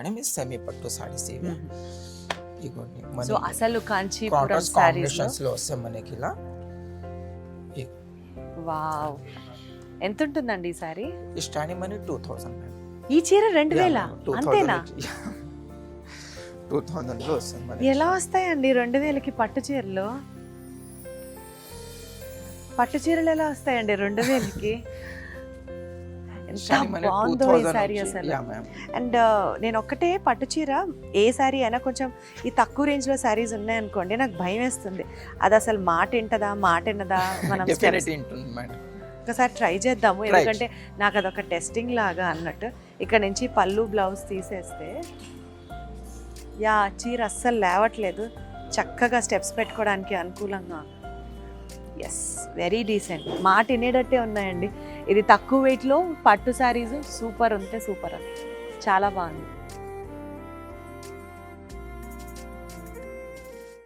Madam ఇది semi పట్టు సారీస్ ఇవి. ఇగోండి సో అసలు కాంచీపురం కాంట్రాస్ట్ సారీస్ కాంబినేషన్స్ లో వస్తాయి మనకి ఇలా. వావ్, ఎంత ఉంటుందండి ఈ సారీ? ఈ స్టార్టింగ్ మనీ 2000 మేడం. ఈ చీర 2000 అంతేనా? 2000 లో వస్తుంది మనకి. ఎలా వస్తాయండి 2000కి పట్టు చీరలు? పట్టు చీరలు ఎలా వస్తాయండి 2000కి? ఎంత బాగుందో ఈ సారీ అసలు. అండ్ నేను ఒక్కటే పట్టు చీర ఏ సారీ అయినా కొంచెం ఈ తక్కువ రేంజ్ లో సారీస్ ఉన్నాయనుకోండి నాకు భయం వేస్తుంది. అది అసలు మాట వింటదా మాట విన్నదా మనం ఒకసారి ట్రై చేద్దాము, ఎందుకంటే నాకు అదొక టెస్టింగ్ లాగా అన్నట్టు. ఇక్కడ నుంచి పళ్ళు బ్లౌజ్ తీసేస్తే యా చీర అస్సలు లేవట్లేదు, చక్కగా స్టెప్స్ పెట్టుకోవడానికి అనుకూలంగా. ఎస్, వెరీ డీసెంట్, మాట వినేటట్టే ఉన్నాయండి. ఇది తక్కువ వెయిట్లో పట్టు శారీస్ సూపర్ ఉంటే సూపర్, అని చాలా బాగుంది.